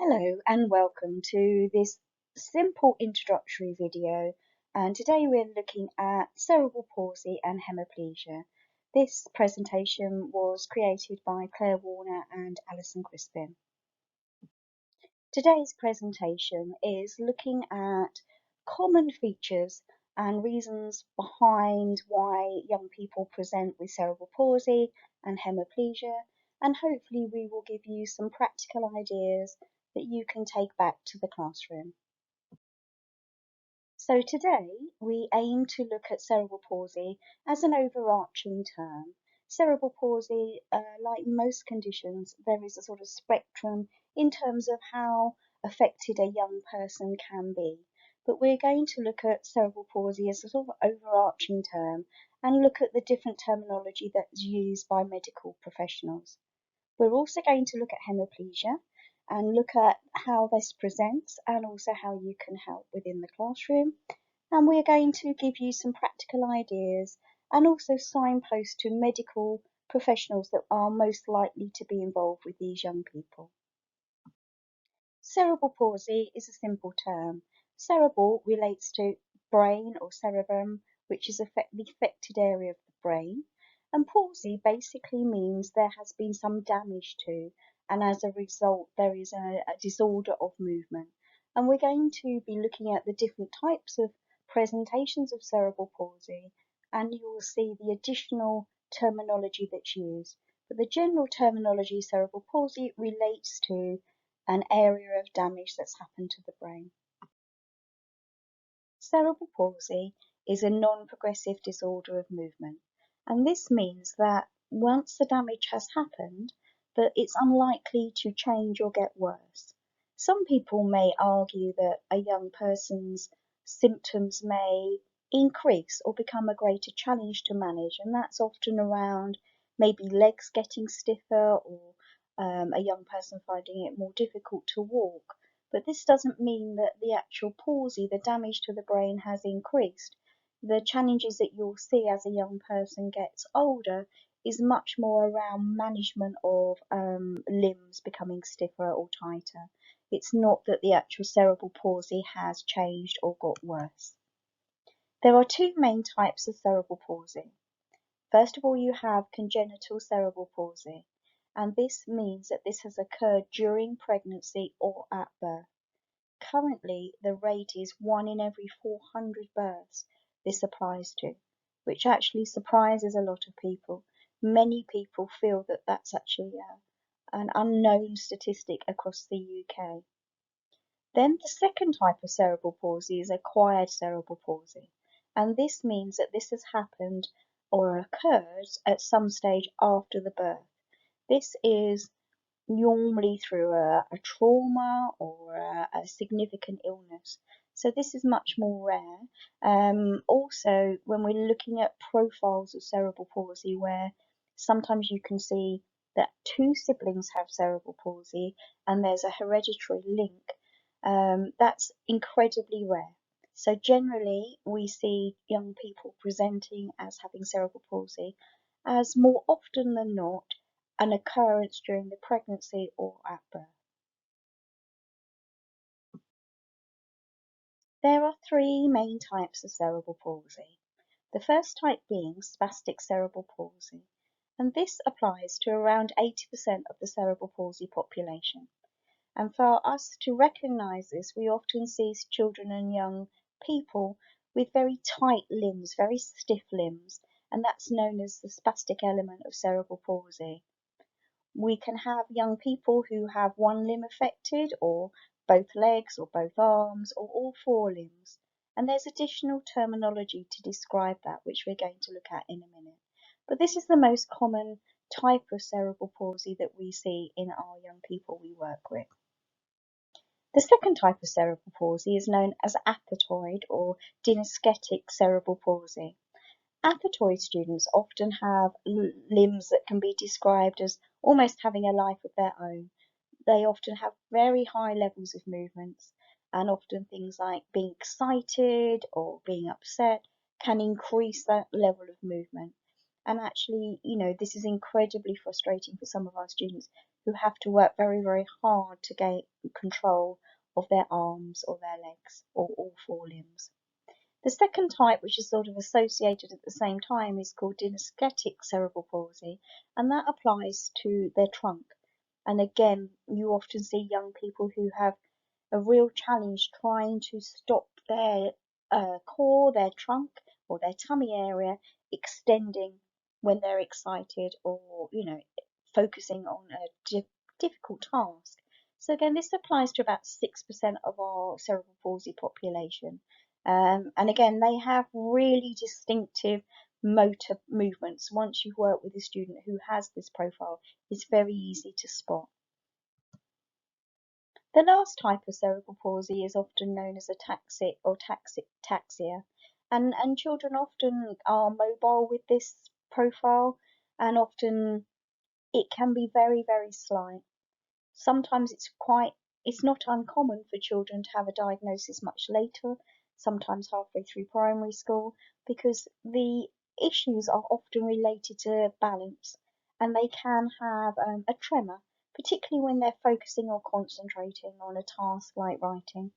Hello and welcome to this simple introductory video, and today we're looking at cerebral palsy and hemiplegia. This presentation was created by Claire Warner and Alison Crispin. Today's presentation is looking at common features and reasons behind why young people present with cerebral palsy and hemiplegia, and hopefully we will give you some practical ideas that you can take back to the classroom. So today we aim to look at cerebral palsy as an overarching term. Cerebral palsy, like most conditions, there is a sort of spectrum in terms of how affected a young person can be. But we're going to look at cerebral palsy as a sort of overarching term and look at the different terminology that's used by medical professionals. We're also going to look at hemiplegia and look at how this presents and also how you can help within the classroom. And we're going to give you some practical ideas and also signpost to medical professionals that are most likely to be involved with these young people. Cerebral palsy is a simple term. Cerebral relates to brain or cerebrum, which is the affected area of the brain. And palsy basically means there has been some damage to, and as a result, there is a disorder of movement. And we're going to be looking at the different types of presentations of cerebral palsy, and you will see the additional terminology that's used. But the general terminology cerebral palsy relates to an area of damage that's happened to the brain. Cerebral palsy is a non-progressive disorder of movement, and this means that once the damage has happened, that it's unlikely to change or get worse. Some people may argue that a young person's symptoms may increase or become a greater challenge to manage, and that's often around maybe legs getting stiffer or a young person finding it more difficult to walk. But this doesn't mean that the actual palsy, the damage to the brain, has increased. The challenges that you'll see as a young person gets older is much more around management of limbs becoming stiffer or tighter. It's not that the actual cerebral palsy has changed or got worse. There are two main types of cerebral palsy. First of all, you have congenital cerebral palsy, and this means that this has occurred during pregnancy or at birth. Currently, the rate is 1 in every 400 births this applies to, which actually surprises a lot of people. Many people feel that that's actually an unknown statistic across the UK. Then the second type of cerebral palsy is acquired cerebral palsy, and this means that this has happened or occurs at some stage after the birth. This is normally through a trauma or a significant illness. So this is much more rare. Also, when we're looking at profiles of cerebral palsy, where sometimes you can see that two siblings have cerebral palsy and there's a hereditary link, that's incredibly rare. So generally, we see young people presenting as having cerebral palsy as more often than not an occurrence during the pregnancy or at birth. There are three main types of cerebral palsy. The first type being spastic cerebral palsy, and this applies to around 80% of the cerebral palsy population. And for us to recognise this, we often see children and young people with very tight limbs, very stiff limbs, and that's known as the spastic element of cerebral palsy. We can have young people who have one limb affected, or both legs, or both arms, or all four limbs. And there's additional terminology to describe that, which we're going to look at in a minute. But this is the most common type of cerebral palsy that we see in our young people we work with. The second type of cerebral palsy is known as apatoid or dynesthetic cerebral palsy. Apatoid students often have limbs that can be described as almost having a life of their own. They often have very high levels of movements, and often things like being excited or being upset can increase that level of movement. And actually, this is incredibly frustrating for some of our students who have to work very, very hard to gain control of their arms or their legs or all four limbs. The second type, which is sort of associated at the same time, is called dyskinetic cerebral palsy, and that applies to their trunk. And again, you often see young people who have a real challenge trying to stop their core, their trunk, or their tummy area extending when they're excited or, focusing on a difficult task. So again, this applies to about 6% of our cerebral palsy population. And again, they have really distinctive motor movements. Once you work with a student who has this profile, it's very easy to spot. The last type of cerebral palsy is often known as ataxic or taxia, and children often are mobile with this profile, and often it can be very, very slight. Sometimes it's not uncommon for children to have a diagnosis much later, sometimes halfway through primary school, because the issues are often related to balance, and they can have a tremor, particularly when they're focusing or concentrating on a task like writing.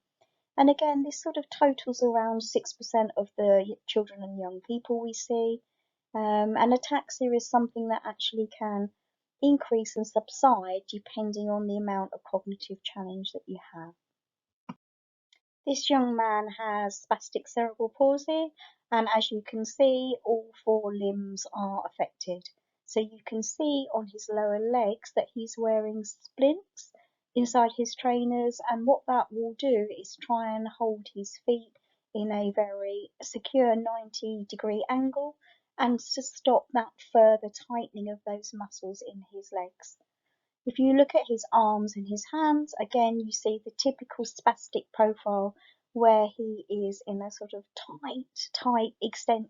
And again, this sort of totals around 6% of the children and young people we see. And ataxia is something that actually can increase and subside depending on the amount of cognitive challenge that you have. This young man has spastic cerebral palsy, and as you can see, all four limbs are affected. So you can see on his lower legs that he's wearing splints inside his trainers, and what that will do is try and hold his feet in a very secure 90-degree angle and to stop that further tightening of those muscles in his legs. If you look at his arms and his hands, again you see the typical spastic profile where he is in a sort of tight extent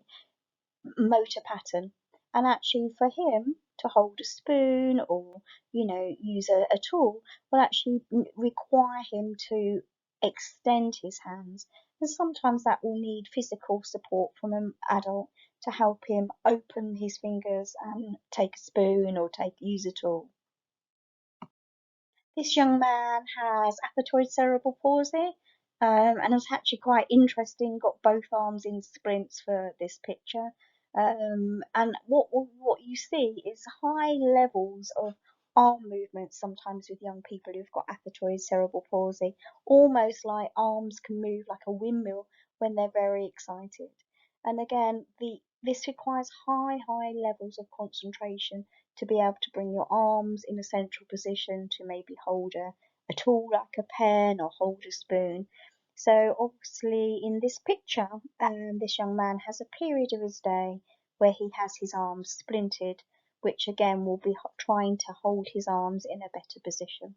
motor pattern. And actually for him to hold a spoon or, use a tool will actually require him to extend his hands. And sometimes that will need physical support from an adult to help him open his fingers and take a spoon or use a tool. This young man has apoptoid cerebral palsy, and it's actually quite interesting. Got both arms in splints for this picture, and what you see is high levels of arm movement sometimes with young people who've got apoptoid cerebral palsy, almost like arms can move like a windmill when they're very excited. And again, this requires high levels of concentration to be able to bring your arms in a central position to maybe hold a tool like a pen or hold a spoon. So obviously in this picture, this young man has a period of his day where he has his arms splinted, which again will be trying to hold his arms in a better position.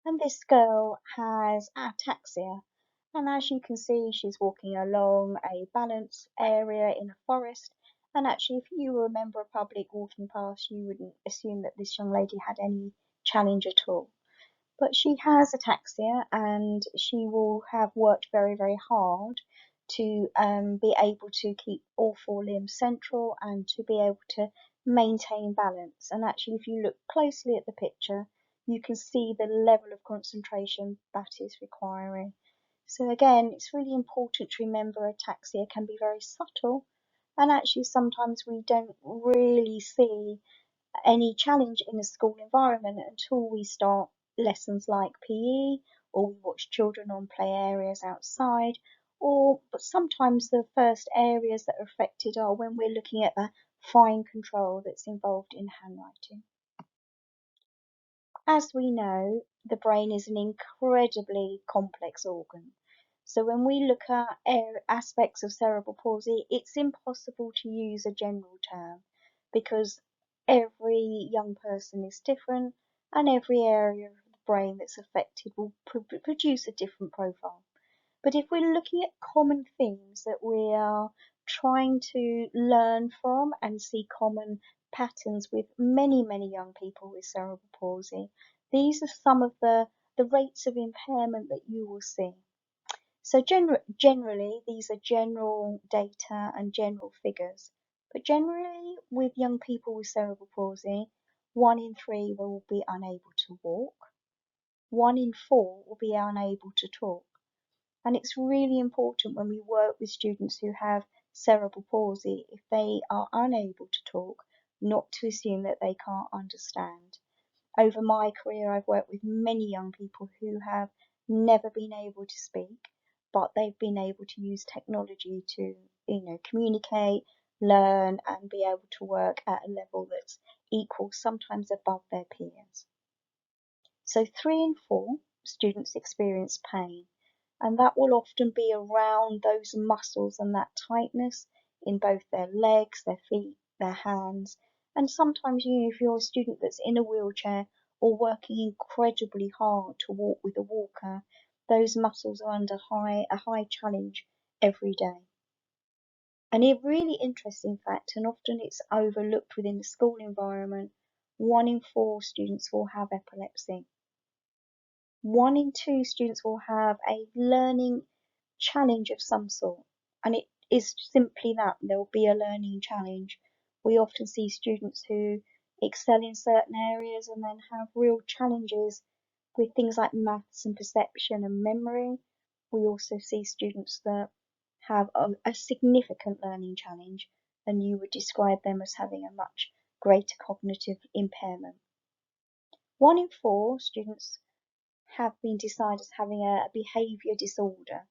And this girl has ataxia, and as you can see, she's walking along a balanced area in a forest. And actually, if you were a member of public walking past, you wouldn't assume that this young lady had any challenge at all. But she has ataxia, and she will have worked very hard to be able to keep all four limbs central and to be able to maintain balance. And actually, if you look closely at the picture, you can see the level of concentration that is requiring. So again, it's really important to remember ataxia can be very subtle, and actually sometimes we don't really see any challenge in a school environment until we start lessons like PE, or we watch children on play areas outside, but sometimes the first areas that are affected are when we're looking at the fine control that's involved in handwriting. As we know, the brain is an incredibly complex organ. So when we look at aspects of cerebral palsy, it's impossible to use a general term because every young person is different and every area of the brain that's affected will produce a different profile. But if we're looking at common themes that we are trying to learn from and see common patterns with many young people with cerebral palsy, these are some of the rates of impairment that you will see. So generally, these are general data and general figures, But generally, with young people with cerebral palsy, 1 in 3 will be unable to walk, 1 in 4 will be unable to talk. And it's really important when we work with students who have cerebral palsy, if they are unable to talk, not to assume that they can't understand. Over my career, I've worked with many young people who have never been able to speak, but they've been able to use technology to, communicate, learn, and be able to work at a level that's equal, sometimes above their peers. So 3 in 4 students experience pain, and that will often be around those muscles and that tightness in both their legs, their feet, their hands. And sometimes, if you're a student that's in a wheelchair or working incredibly hard to walk with a walker, those muscles are under a high challenge every day. And a really interesting fact, and often it's overlooked within the school environment, 1 in 4 students will have epilepsy. 1 in 2 students will have a learning challenge of some sort, and it is simply that there'll be a learning challenge. We often see students who excel in certain areas and then have real challenges with things like maths and perception and memory. We also see students that have a significant learning challenge, and you would describe them as having a much greater cognitive impairment. 1 in 4 students have been decided as having a behaviour disorder.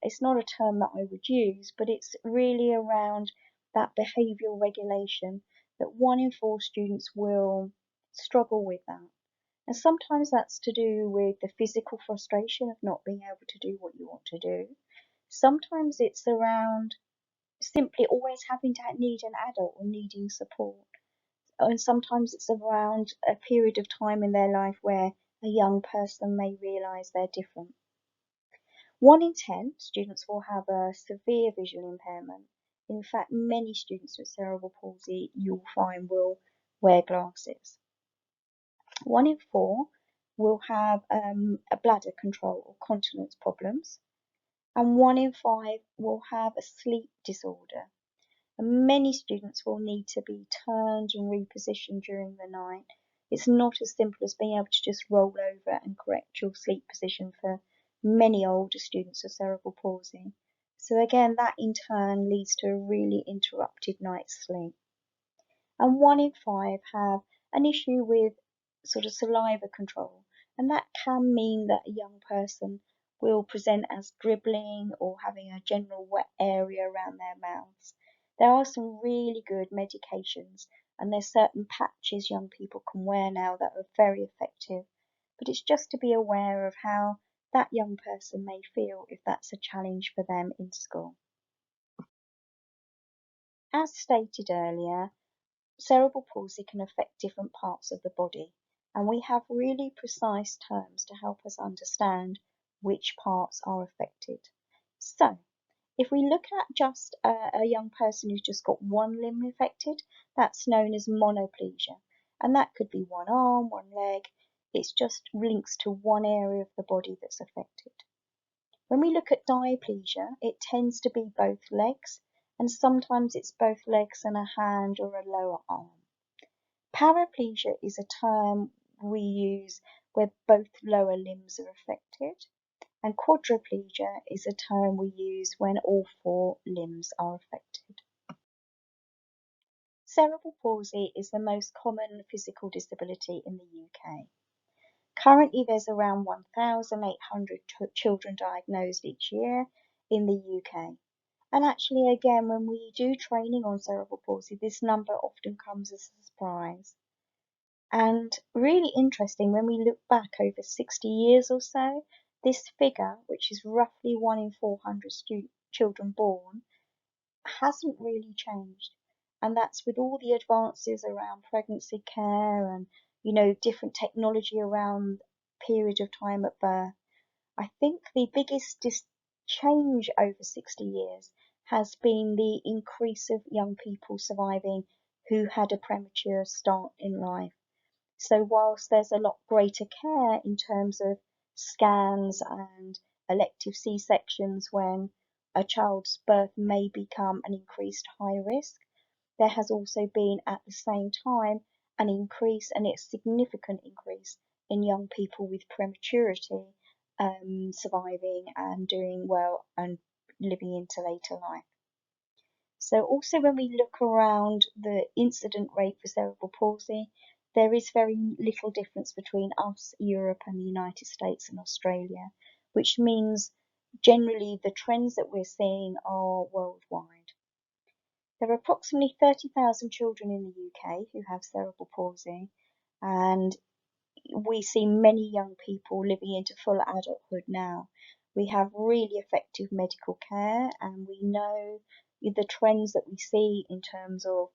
It's not a term that I would use, but it's really around that behavioural regulation, that 1 in 4 students will struggle with that. And sometimes that's to do with the physical frustration of not being able to do what you want to do. Sometimes it's around simply always having to need an adult or needing support. And sometimes it's around a period of time in their life where a young person may realise they're different. 1 in 10 students will have a severe visual impairment. In fact, many students with cerebral palsy, you'll find, will wear glasses. 1 in 4 will have a bladder control or continence problems, and 1 in 5 will have a sleep disorder. And many students will need to be turned and repositioned during the night. It's not as simple as being able to just roll over and correct your sleep position for many older students with cerebral palsy. So again, that in turn leads to a really interrupted night's sleep. And 1 in 5 have an issue with sort of saliva control, and that can mean that a young person will present as dribbling or having a general wet area around their mouths. There are some really good medications, and there's certain patches young people can wear now that are very effective, but it's just to be aware of how that young person may feel if that's a challenge for them in school. As stated earlier, cerebral palsy can affect different parts of the body, and we have really precise terms to help us understand which parts are affected. So, if we look at just a young person who's just got one limb affected, that's known as monoplegia, and that could be one arm, one leg. It just links to one area of the body that's affected. When we look at diplegia, it tends to be both legs, and sometimes it's both legs and a hand or a lower arm. Paraplegia is a term we use where both lower limbs are affected, and quadriplegia is a term we use when all 4 limbs are affected. Cerebral palsy is the most common physical disability in the UK. Currently, there's around 1,800 children diagnosed each year in the UK. And actually, again, when we do training on cerebral palsy, this number often comes as a surprise. And really interesting, when we look back over 60 years or so, this figure, which is roughly 1 in 400 children born, hasn't really changed. And that's with all the advances around pregnancy care and, different technology around period of time at birth. I think the biggest change over 60 years has been the increase of young people surviving who had a premature start in life. So whilst there's a lot greater care in terms of scans and elective C-sections when a child's birth may become an increased high risk. There has also been at the same time an increase, and it's a significant increase, in young people with prematurity surviving and doing well and living into later life. So also when we look around the incident rate for cerebral palsy, there is very little difference between us, Europe, and the United States and Australia, which means generally the trends that we're seeing are worldwide. There are approximately 30,000 children in the UK who have cerebral palsy, and we see many young people living into full adulthood now. We have really effective medical care, and we know the trends that we see in terms of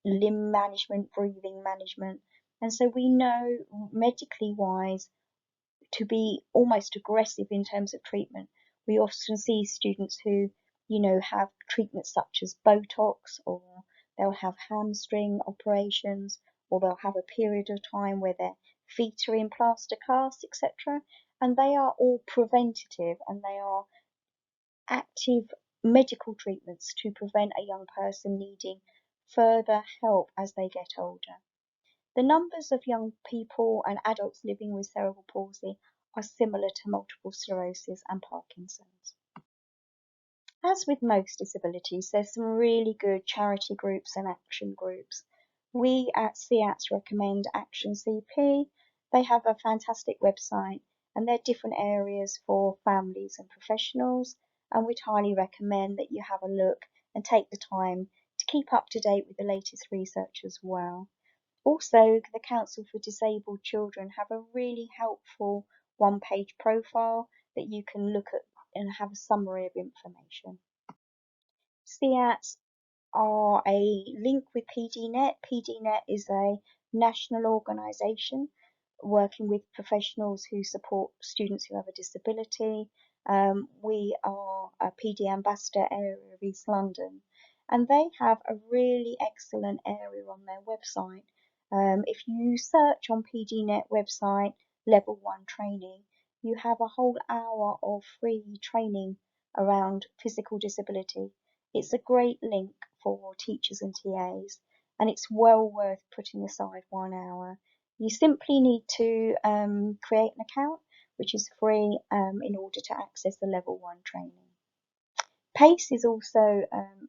limb management, breathing management, and so we know medically wise to be almost aggressive in terms of treatment. We often see students who, have treatments such as Botox, or they'll have hamstring operations, or they'll have a period of time where their feet are in plaster casts, etc. And they are all preventative, and they are active medical treatments to prevent a young person needing further help as they get older. The numbers of young people and adults living with cerebral palsy are similar to multiple sclerosis and Parkinson's. As with most disabilities, there's some really good charity groups and action groups. We at CEATS recommend Action CP. They have a fantastic website, and there are different areas for families and professionals, and we'd highly recommend that you have a look and take the time to keep up to date with the latest research as well. Also, the Council for Disabled Children have a really helpful one-page profile that you can look at and have a summary of information. CEATS are a link with PDNet. PDNet is a national organisation working with professionals who support students who have a disability. We are a PD Ambassador area of East London, and they have a really excellent area on their website. If you search on PDNet website Level 1 training, you have a whole hour of free training around physical disability. It's a great link for teachers and TAs, and it's well worth putting aside 1 hour. You simply need to create an account, which is free, in order to access the Level 1 training. PACE is also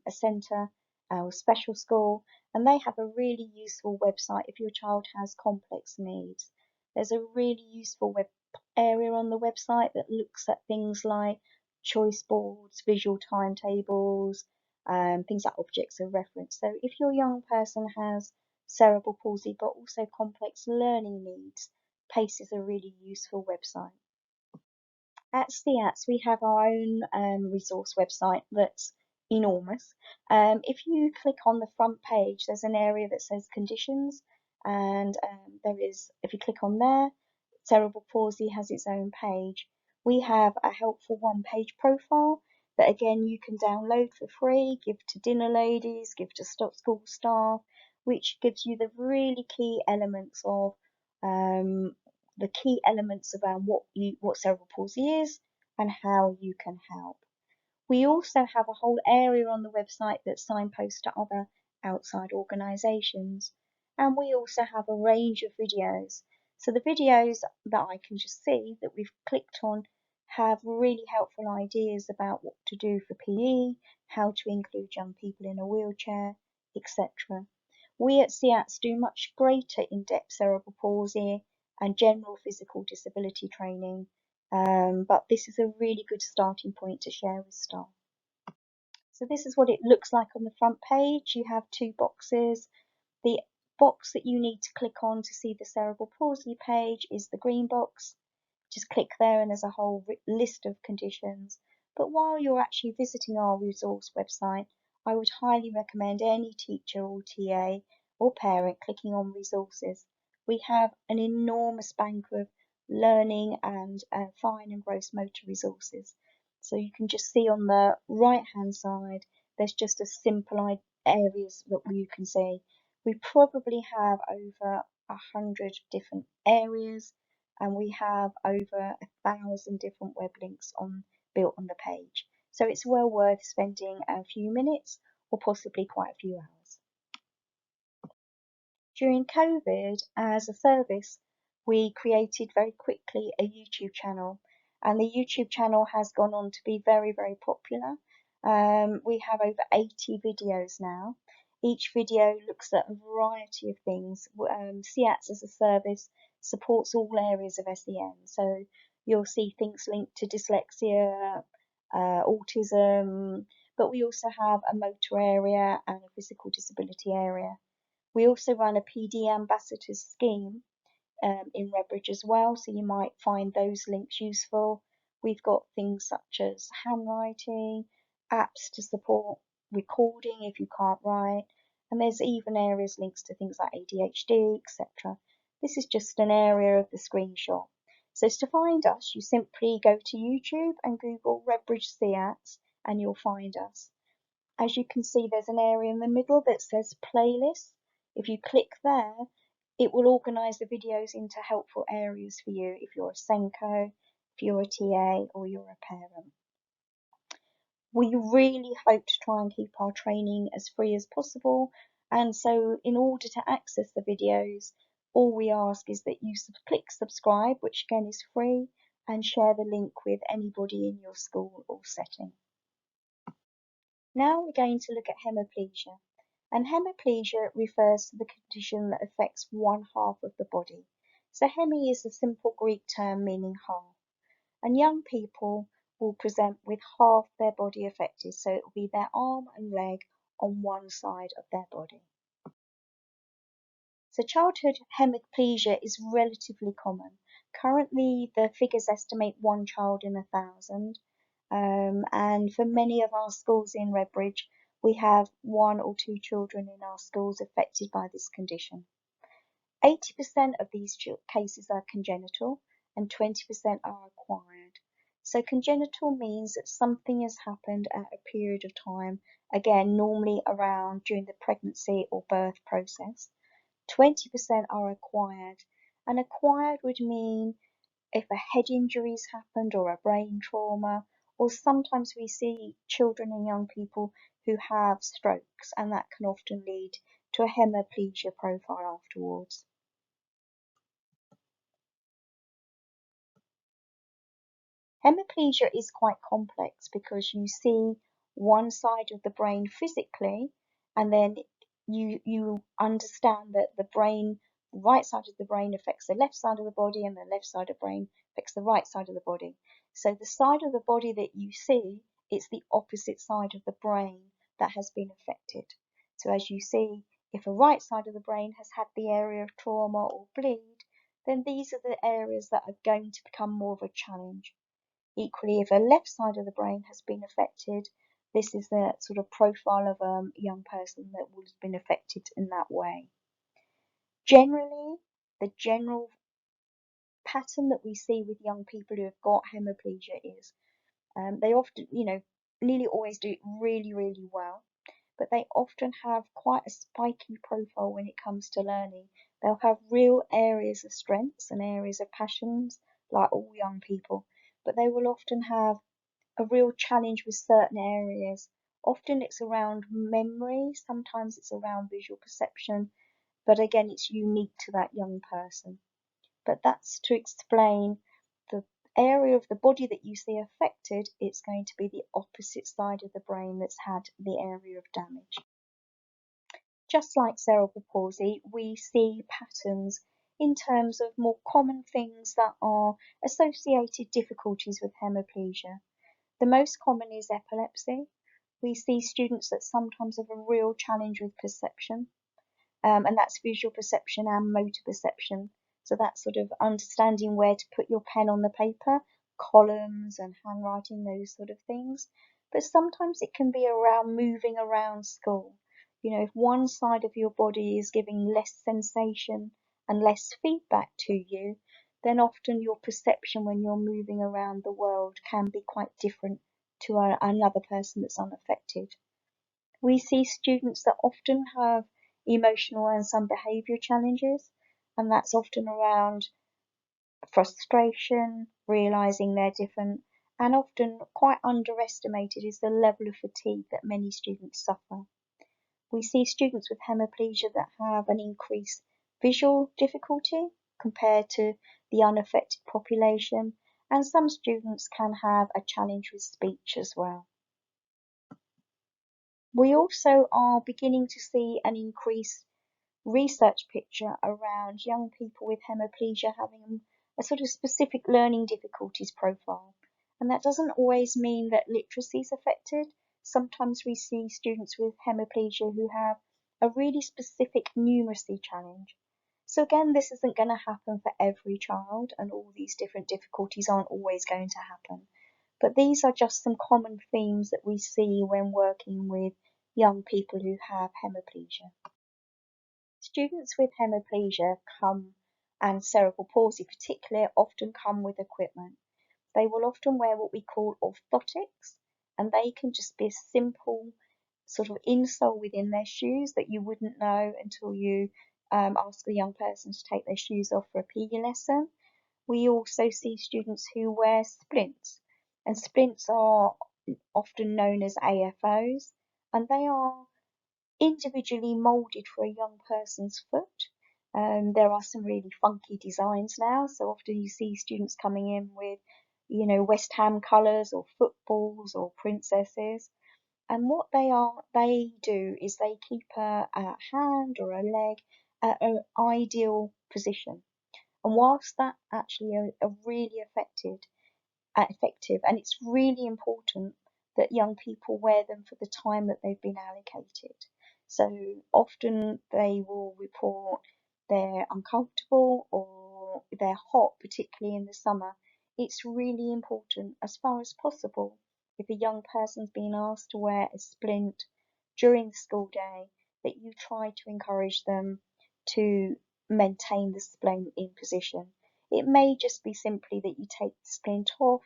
a centre or special school, and they have a really useful website if your child has complex needs. There's a really useful web area on the website that looks at things like choice boards, visual timetables, things like objects of reference. So if your young person has cerebral palsy but also complex learning needs, PACE is a really useful website. At CEATS, we have our own resource website that's enormous. If you click on the front page, there's an area that says conditions, and if you click on there, cerebral palsy has its own page. We have a helpful one-page profile that again you can download for free, give to dinner ladies, give to school staff, which gives you the really key elements of around what cerebral palsy is and how you can help. We also have a whole area on the website that signposts to other outside organisations, and we also have a range of videos. So the videos that I can just see that we've clicked on have really helpful ideas about what to do for PE, how to include young people in a wheelchair, etc. We at CEATS do much greater in-depth cerebral palsy and general physical disability training, but this is a really good starting point to share with staff. So this is what it looks like on the front page. You have two boxes. The box that you need to click on to see the cerebral palsy page is the green box. Just click there and there's a whole list of conditions. But while you're actually visiting our resource website, I would highly recommend any teacher or TA or parent clicking on resources. We have an enormous bank of learning and fine and gross motor resources. So you can just see on the right hand side, there's just a simple areas that you can see. We probably have over 100 different areas, and we have over 1,000 different web links built on the page. So it's well worth spending a few minutes or possibly quite a few hours. During COVID, as a service, we created very quickly a YouTube channel, and the YouTube channel has gone on to be very, very popular. We have over 80 videos now. Each video looks at a variety of things. CATS as a service supports all areas of SEN, so you'll see things linked to dyslexia, autism, but we also have a motor area and a physical disability area. We also run a PD ambassadors scheme in Redbridge as well, so you might find those links useful. We've got things such as handwriting, apps to support recording if you can't write, and there's even areas links to things like ADHD, etc. This is just an area of the screenshot. So to find us, you simply go to YouTube and Google Redbridge CATS and you'll find us. As you can see, there's an area in the middle that says playlists. If you click there, it will organise the videos into helpful areas for you if you're a SENCO, if you're a TA, or you're a parent. We really hope to try and keep our training as free as possible, and so in order to access the videos, all we ask is that you click subscribe, which again is free, and share the link with anybody in your school or setting. Now we're going to look at hemiplegia. And hemiplegia refers to the condition that affects one half of the body. So hemi is a simple Greek term meaning half. And young people will present with half their body affected. So it will be their arm and leg on one side of their body. So childhood hemiplegia is relatively common. Currently, the figures estimate one child in 1,000. And for many of our schools in Redbridge, we have 1 or 2 children in our schools affected by this condition. 80% of these cases are congenital and 20% are acquired. So congenital means that something has happened at a period of time, again, normally around during the pregnancy or birth process. 20% are acquired, and acquired would mean if a head injury's happened or a brain trauma, or sometimes we see children and young people who have strokes, and that can often lead to a hemiplegia profile afterwards. Hemiplegia is quite complex because you see one side of the brain physically, and then you understand that the right side of the brain affects the left side of the body, and the left side of the brain affects the right side of the body. So the side of the body that you see, it's the opposite side of the brain that has been affected. So as you see, if a right side of the brain has had the area of trauma or bleed, then these are the areas that are going to become more of a challenge. Equally, if a left side of the brain has been affected, this is the sort of profile of a young person that would have been affected in that way. Generally, the general pattern that we see with young people who have got hemiplegia is they often, nearly always do really, really well, but they often have quite a spiky profile when it comes to learning. They'll have real areas of strengths and areas of passions, like all young people, but they will often have a real challenge with certain areas. Often it's around memory, sometimes it's around visual perception, but again, it's unique to that young person. But that's to explain the area of the body that you see affected, it's going to be the opposite side of the brain that's had the area of damage. Just like cerebral palsy, we see patterns in terms of more common things that are associated difficulties with hemiplegia. The most common is epilepsy. We see students that sometimes have a real challenge with perception, and that's visual perception and motor perception. So that's sort of understanding where to put your pen on the paper, columns and handwriting, those sort of things. But sometimes it can be around moving around school. If one side of your body is giving less sensation and less feedback to you, then often your perception when you're moving around the world can be quite different to another person that's unaffected. We see students that often have emotional and some behaviour challenges, and that's often around frustration, realising they're different, and often quite underestimated is the level of fatigue that many students suffer. We see students with hemiplegia that have an increased visual difficulty compared to the unaffected population, and some students can have a challenge with speech as well. We also are beginning to see an increased research picture around young people with hemiplegia having a sort of specific learning difficulties profile. And that doesn't always mean that literacy is affected. Sometimes we see students with hemiplegia who have a really specific numeracy challenge. So again, this isn't going to happen for every child, and all these different difficulties aren't always going to happen. But these are just some common themes that we see when working with young people who have hemiplegia. Students with hemiplegia and cerebral palsy particularly often come with equipment. They will often wear what we call orthotics, and they can just be a simple sort of insole within their shoes that you wouldn't know until you ask the young person to take their shoes off for a PE lesson. We also see students who wear splints, and splints are often known as AFOs, and they are individually moulded for a young person's foot. There are some really funky designs now, so often you see students coming in with, West Ham colours or footballs or princesses. And what they do is they keep a hand or a leg at an ideal position. And whilst that actually are really effective, and it's really important that young people wear them for the time that they've been allocated. So often they will report they're uncomfortable or they're hot, particularly in the summer. It's really important, as far as possible, if a young person's being asked to wear a splint during the school day, that you try to encourage them to maintain the splint in position. It may just be simply that you take the splint off,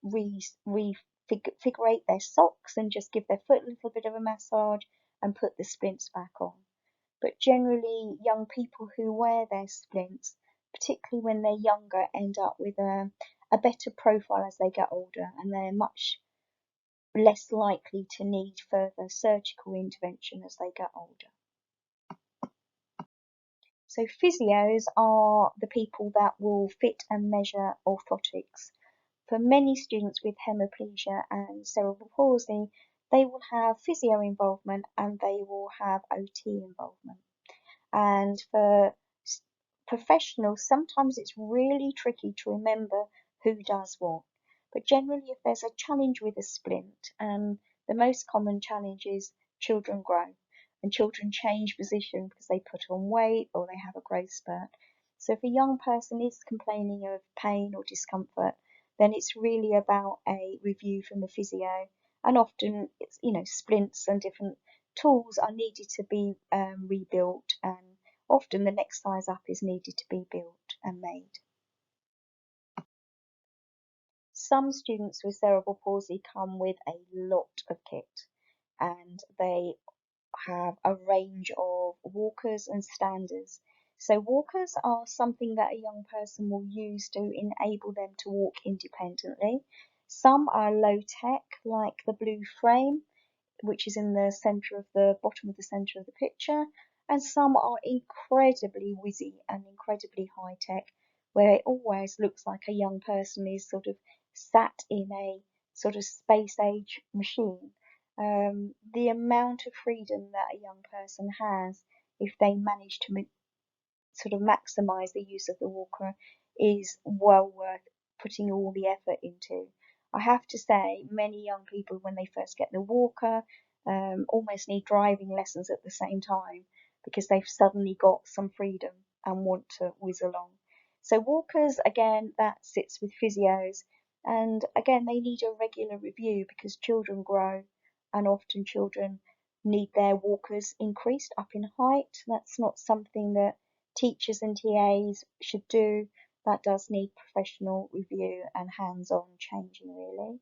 refigurate their socks and just give their foot a little bit of a massage and put the splints back on. But generally, young people who wear their splints, particularly when they're younger, end up with a better profile as they get older, and they're much less likely to need further surgical intervention as they get older. So physios are the people that will fit and measure orthotics. For many students with hemiplegia and cerebral palsy, they will have physio involvement and they will have OT involvement. And for professionals, sometimes it's really tricky to remember who does what. But generally, if there's a challenge with a splint, and the most common challenge is children grow, and children change position because they put on weight or they have a growth spurt. So if a young person is complaining of pain or discomfort, then it's really about a review from the physio. And often it's, splints and different tools are needed to be rebuilt, and often the next size up is needed to be built and made. Some students with cerebral palsy come with a lot of kit, and they have a range of walkers and standers. So walkers are something that a young person will use to enable them to walk independently. Some are low tech, like the blue frame, which is in the bottom of the centre of the picture, and some are incredibly whizzy and incredibly high tech, where it always looks like a young person is sort of sat in a sort of space age machine. The amount of freedom that a young person has if they manage to sort of maximize the use of the walker is well worth putting all the effort into. I have to say, many young people, when they first get the walker, almost need driving lessons at the same time because they've suddenly got some freedom and want to whiz along. So walkers, again, that sits with physios, and again, they need a regular review because children grow, and often children need their walkers increased up in height. That's not something that teachers and TAs should do. That does need professional review and hands-on changing, really.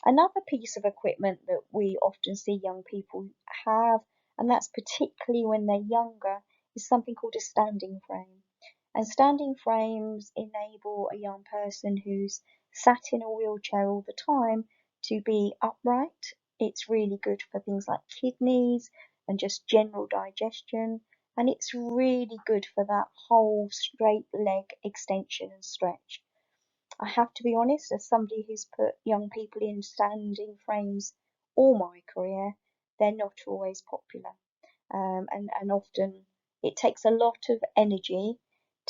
Another piece of equipment that we often see young people have, and that's particularly when they're younger, is something called a standing frame. And standing frames enable a young person who's sat in a wheelchair all the time to be upright. It's really good for things like kidneys and just general digestion. And it's really good for that whole straight leg extension and stretch. I have to be honest, as somebody who's put young people in standing frames all my career, they're not always popular. And often it takes a lot of energy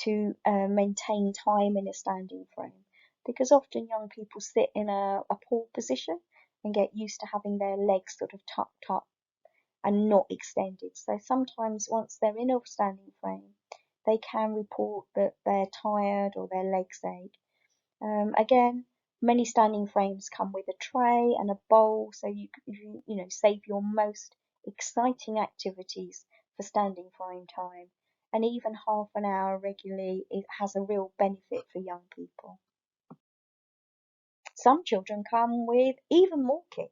to maintain time in a standing frame, because often young people sit in a poor position and get used to having their legs sort of tucked up and not extended. So sometimes once they're in a standing frame, they can report that they're tired or their legs ache. Again, many standing frames come with a tray and a bowl, so you save your most exciting activities for standing frame time. And even half an hour regularly, it has a real benefit for young people. Some children come with even more kit.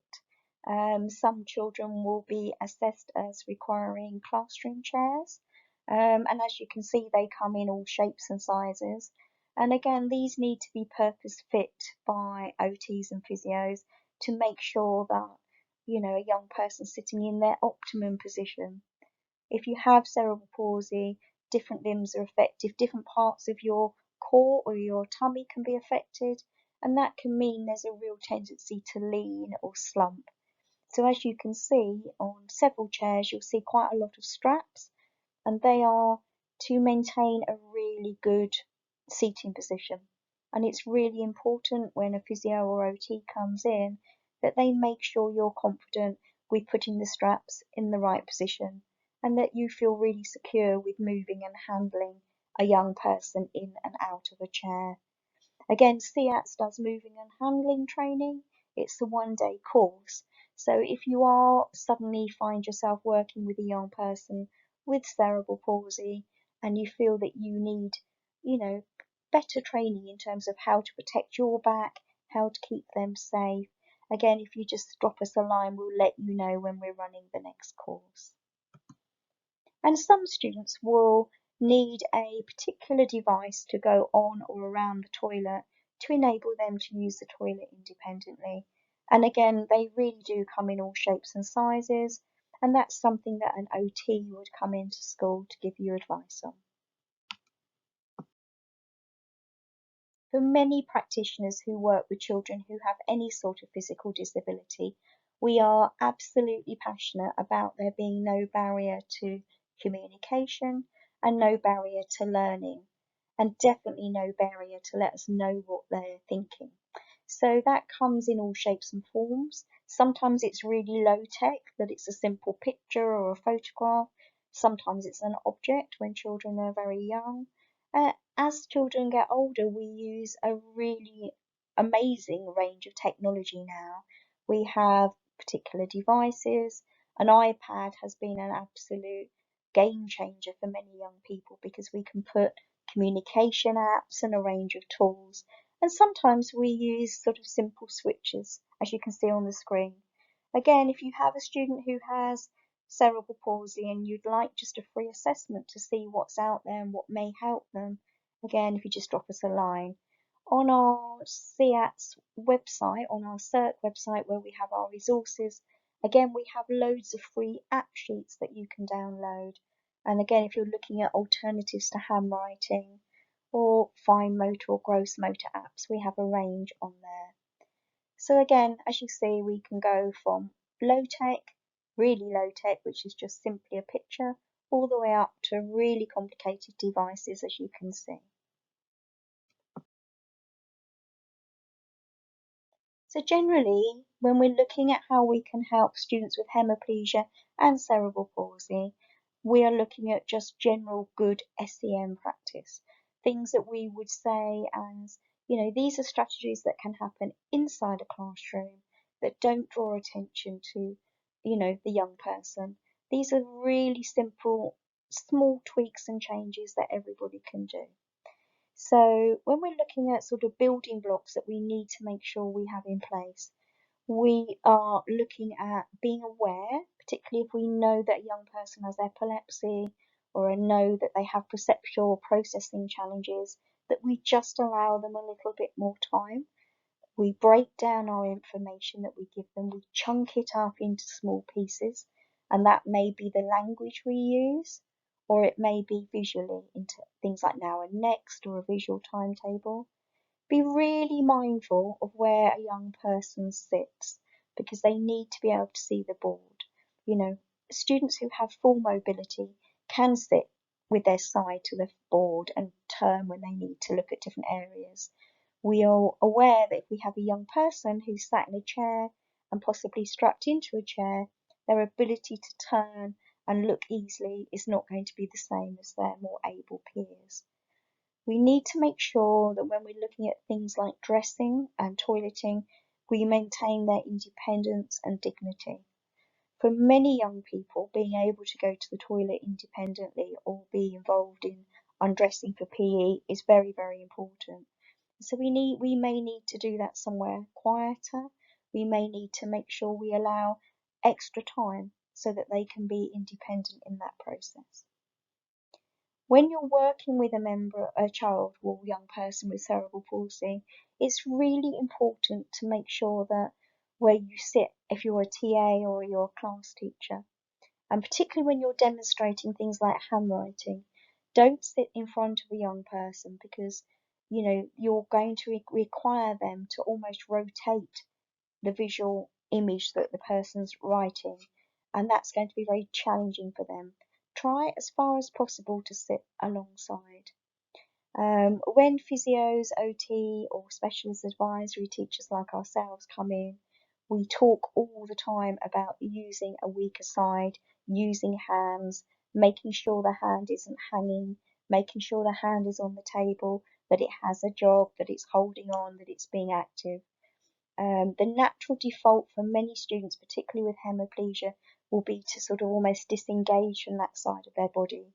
Some children will be assessed as requiring classroom chairs. And as you can see, they come in all shapes and sizes. And again, these need to be purpose fit by OTs and physios to make sure that, a young person sitting in their optimum position. If you have cerebral palsy, different limbs are affected, different parts of your core or your tummy can be affected, and that can mean there's a real tendency to lean or slump. So as you can see on several chairs, you'll see quite a lot of straps, and they are to maintain a really good seating position. And it's really important when a physio or OT comes in that they make sure you're confident with putting the straps in the right position and that you feel really secure with moving and handling a young person in and out of a chair. Again, CATS does moving and handling training. It's a 1-day course. So if you are suddenly find yourself working with a young person with cerebral palsy and you feel that you need, better training in terms of how to protect your back, how to keep them safe, again, if you just drop us a line, we'll let you know when we're running the next course. And some students will need a particular device to go on or around the toilet to enable them to use the toilet independently. And again, they really do come in all shapes and sizes, and that's something that an OT would come into school to give you advice on. For many practitioners who work with children who have any sort of physical disability, we are absolutely passionate about there being no barrier to communication and no barrier to learning, and definitely no barrier to let us know what they're thinking. So that comes in all shapes and forms. Sometimes it's really low tech, that it's a simple picture or a photograph. Sometimes it's an object when children are very young. As children get older, we use a really amazing range of technology now. We have particular devices. An iPad has been an absolute game changer for many young people because we can put communication apps and a range of tools. And sometimes we use sort of simple switches, as you can see on the screen. Again, if you have a student who has cerebral palsy and you'd like just a free assessment to see what's out there and what may help them, again, if you just drop us a line. On our CATS website, on our CERT website where we have our resources, again, we have loads of free app sheets that you can download. And again, if you're looking at alternatives to handwriting or fine motor or gross motor apps, we have a range on there. So again, as you see, we can go from low tech, really low tech, which is just simply a picture, all the way up to really complicated devices, as you can see. So generally, when we're looking at how we can help students with hemiplegia and cerebral palsy, we are looking at just general good SEM practice. Things that we would say as, these are strategies that can happen inside a classroom that don't draw attention to, the young person. These are really simple, small tweaks and changes that everybody can do. So when we're looking at sort of building blocks that we need to make sure we have in place, we are looking at being aware, particularly if we know that a young person has epilepsy or know that they have perceptual or processing challenges, that we just allow them a little bit more time. We break down our information that we give them, we chunk it up into small pieces, and that may be the language we use, or it may be visually into things like now and next or a visual timetable. Be really mindful of where a young person sits because they need to be able to see the board. You know, students who have full mobility can sit with their side to the board and turn when they need to look at different areas. We are aware that if we have a young person who's sat in a chair and possibly strapped into a chair, their ability to turn and look easily is not going to be the same as their more able peers. We need to make sure that when we're looking at things like dressing and toileting, we maintain their independence and dignity. For many young people, being able to go to the toilet independently or be involved in undressing for PE is very, very important. So we may need to do that somewhere quieter. We may need to make sure we allow extra time so that they can be independent in that process. When you're working with a child or young person with cerebral palsy, it's really important to make sure that where you sit, if you're a TA or you're a class teacher, and particularly when you're demonstrating things like handwriting, don't sit in front of a young person because you're going to require them to almost rotate the visual image that the person's writing, and that's going to be very challenging for them. Try as far as possible to sit alongside. When physios, OT, or specialist advisory teachers like ourselves come in, we talk all the time about using a weaker side, using hands, making sure the hand isn't hanging, making sure the hand is on the table, that it has a job, that it's holding on, that it's being active. The natural default for many students, particularly with hemiplegia, will be to sort of almost disengage from that side of their body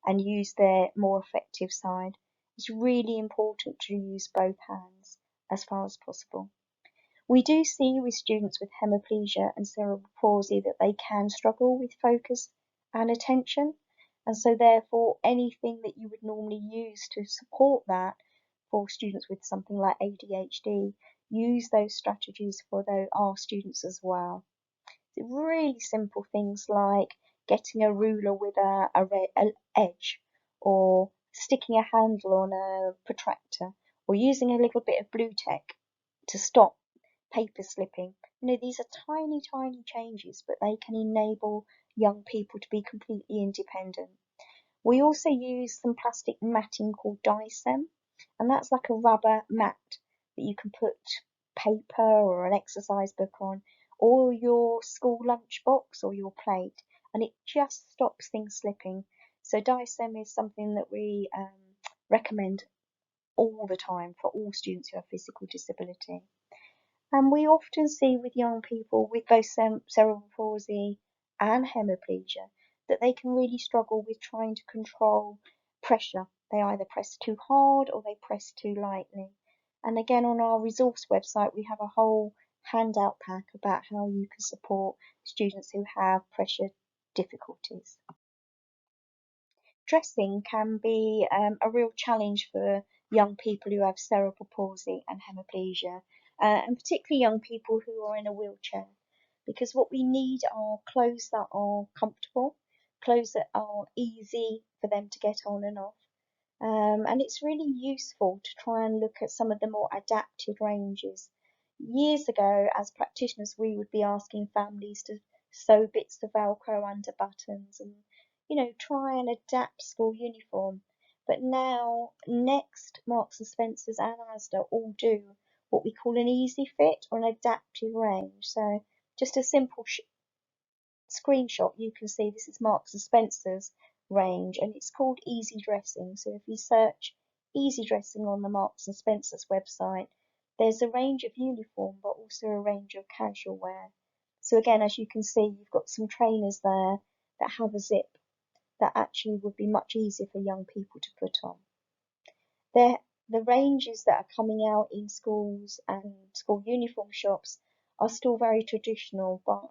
and use their more effective side. It's really important to use both hands as far as possible. We do see with students with hemiplegia and cerebral palsy that they can struggle with focus and attention, and so therefore anything that you would normally use to support that for students with something like ADHD, use those strategies for our students as well. Really simple things like getting a ruler with a edge, or sticking a handle on a protractor, or using a little bit of blue tack to stop paper slipping. These are tiny, tiny changes, but they can enable young people to be completely independent. We also use some plastic matting called Dicem, and that's like a rubber mat that you can put paper or an exercise book on, or your school lunchbox or your plate, and it just stops things slipping. So Dicem is something that we recommend all the time for all students who have physical disability. And we often see with young people with both cerebral palsy and hemiplegia that they can really struggle with trying to control pressure. They either press too hard or they press too lightly. And again, on our resource website, we have a whole handout pack about how you can support students who have pressure difficulties. Dressing can be a real challenge for young people who have cerebral palsy and hemiplegia, and particularly young people who are in a wheelchair, because what we need are clothes that are comfortable, clothes that are easy for them to get on and off. And it's really useful to try and look at some of the more adapted ranges. Years ago, as practitioners, we would be asking families to sew bits of Velcro under buttons and, try and adapt school uniform. But now, Next, Marks and Spencers and Asda all do what we call an easy fit or an adaptive range. So just a simple screenshot, you can see this is Marks and Spencer's range, and it's called Easy Dressing. So if you search Easy Dressing on the Marks and Spencer's website, there's a range of uniform, but also a range of casual wear. So again, as you can see, you've got some trainers there that have a zip that actually would be much easier for young people to put on. The ranges that are coming out in schools and school uniform shops are still very traditional, but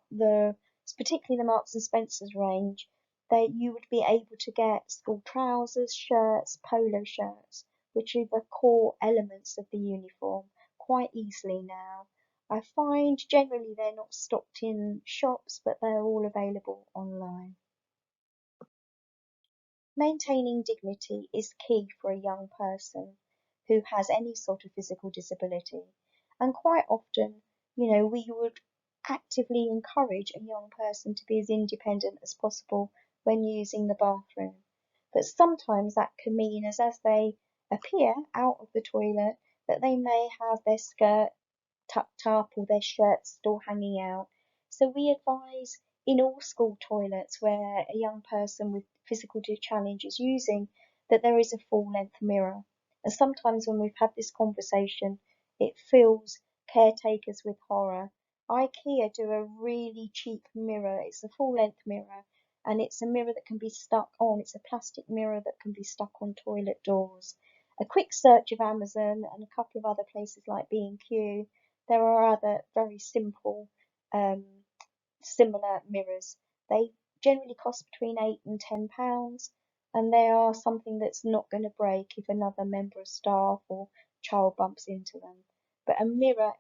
particularly the Marks and Spencer's range, you would be able to get school trousers, shirts, polo shirts, which are the core elements of the uniform, quite easily now. I find generally they're not stocked in shops, but they're all available online. Maintaining dignity is key for a young person who has any sort of physical disability. And quite often, we would actively encourage a young person to be as independent as possible when using the bathroom. But sometimes that can mean as they appear out of the toilet that they may have their skirt tucked up or their shirts still hanging out. So we advise in all school toilets where a young person with physical challenge is using that there is a full length mirror. And sometimes when we've had this conversation, it fills caretakers with horror. IKEA do a really cheap mirror. It's a full length mirror and it's a mirror that can be stuck on. It's a plastic mirror that can be stuck on toilet doors. A quick search of Amazon and a couple of other places like B&Q, there are other very simple, similar mirrors. They generally cost between £8 and £10, and they are something that's not going to break if another member of staff or child bumps into them. But a mirror,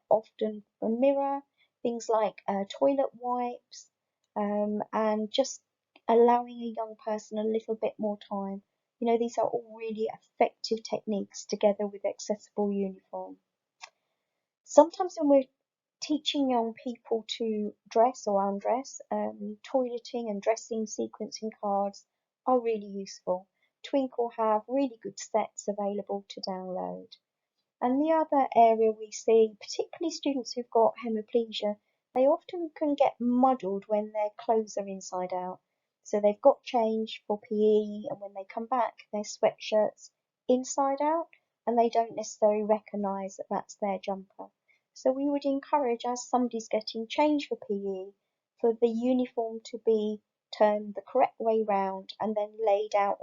things like toilet wipes, and just allowing a young person a little bit more time. These are all really effective techniques together with accessible uniform. Sometimes when we're teaching young people to dress or undress, toileting and dressing sequencing cards are really useful. Twinkle have really good sets available to download. And the other area we see, particularly students who've got hemiplegia, they often can get muddled when their clothes are inside out. So they've got change for PE, and when they come back, their sweatshirt's inside out, and they don't necessarily recognise that that's their jumper. So we would encourage, as somebody's getting change for PE, for the uniform to be turned the correct way round and then laid out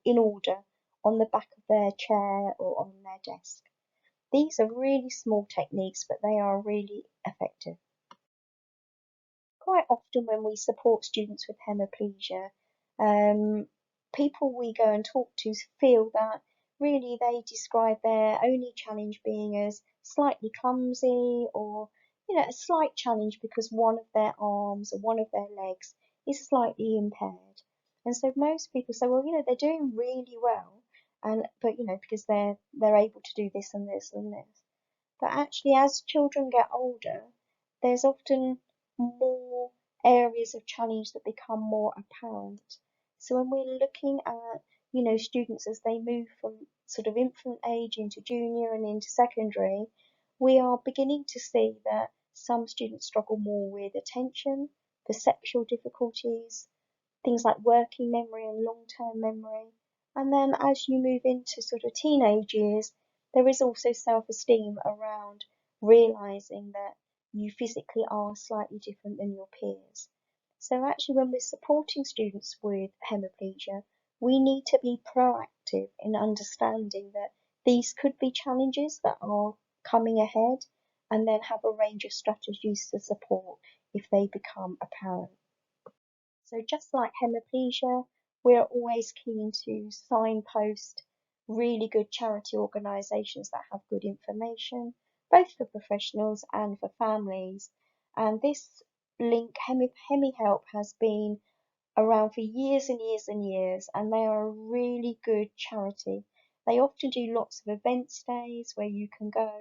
in order on the back of their chair or on their desk. These are really small techniques, but they are really effective. Quite often when we support students with hemiplegia, people we go and talk to feel that really they describe their only challenge being as slightly clumsy, or a slight challenge because one of their arms or one of their legs is slightly impaired. And so most people say, well, they're doing really well, but because they're able to do this and this and this. But actually, as children get older, there's often more areas of challenge that become more apparent. So when we're looking at, students as they move from sort of infant age into junior and into secondary, we are beginning to see that some students struggle more with attention, perceptual difficulties, things like working memory and long-term memory. And then as you move into sort of teenage years, there is also self-esteem around realizing that you physically are slightly different than your peers. So actually when we're supporting students with hemiplegia, we need to be proactive in understanding that these could be challenges that are coming ahead, and then have a range of strategies to support if they become apparent. So just like hemiplegia, we're always keen to signpost really good charity organisations that have good information, both for professionals and for families. And this link, HemiHelp, has been around for years and years and years, and they are a really good charity. They often do lots of events days where you can go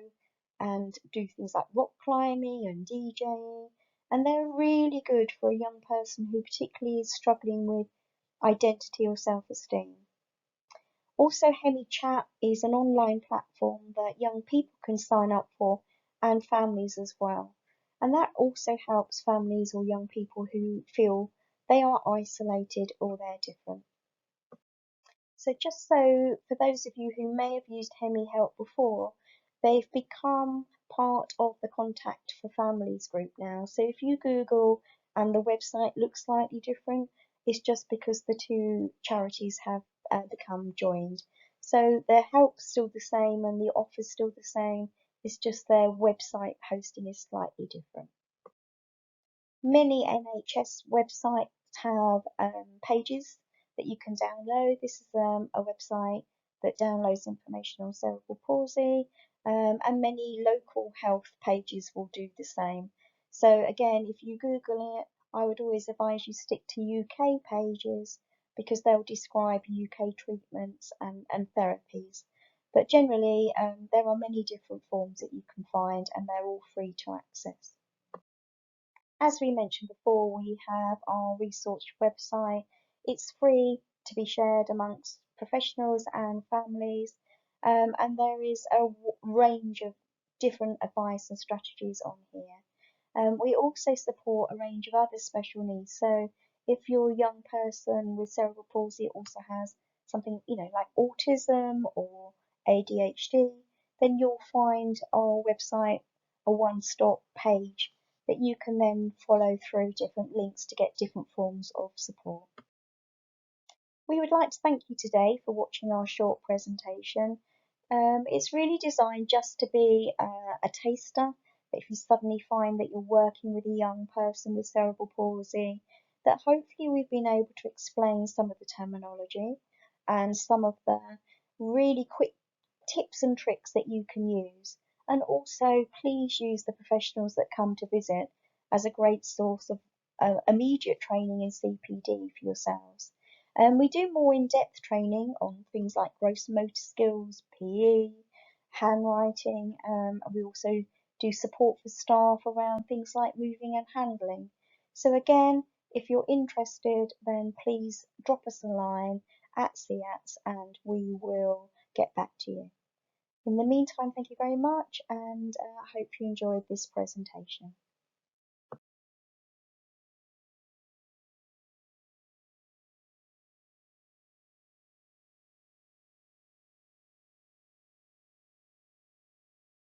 and do things like rock climbing and DJing, and they're really good for a young person who particularly is struggling with identity or self-esteem. Also, HemiChat is an online platform that young people can sign up for, and families as well. And that also helps families or young people who feel they are isolated or they're different. So just so for those of you who may have used HemiHelp before, they've become part of the Contact for Families group now. So if you Google and the website looks slightly different, it's just because the two charities have become joined. So their help's still the same and the offer's still the same. It's just their website hosting is slightly different. Many NHS websites have pages that you can download. This is a website that downloads information on cerebral palsy. and many local health pages will do the same. So again, if you Google it, I would always advise you stick to UK pages because they'll describe UK treatments and therapies. But generally, there are many different forms that you can find and they're all free to access. As we mentioned before, we have our resource website. It's free to be shared amongst professionals and families, and there is a range of different advice and strategies on here. We also support a range of other special needs. So if you're a young person with cerebral palsy also has something, like autism or ADHD, then you'll find our website a one-stop page that you can then follow through different links to get different forms of support. We would like to thank you today for watching our short presentation. It's really designed just to be a taster. If you suddenly find that you're working with a young person with cerebral palsy, that hopefully we've been able to explain some of the terminology and some of the really quick tips and tricks that you can use. And also, please use the professionals that come to visit as a great source of immediate training in CPD for yourselves. We do more in-depth training on things like gross motor skills, PE, handwriting. We also do support for staff around things like moving and handling. So again, if you're interested, then please drop us a line at CATS and we will get back to you. In the meantime, thank you very much, and I hope you enjoyed this presentation.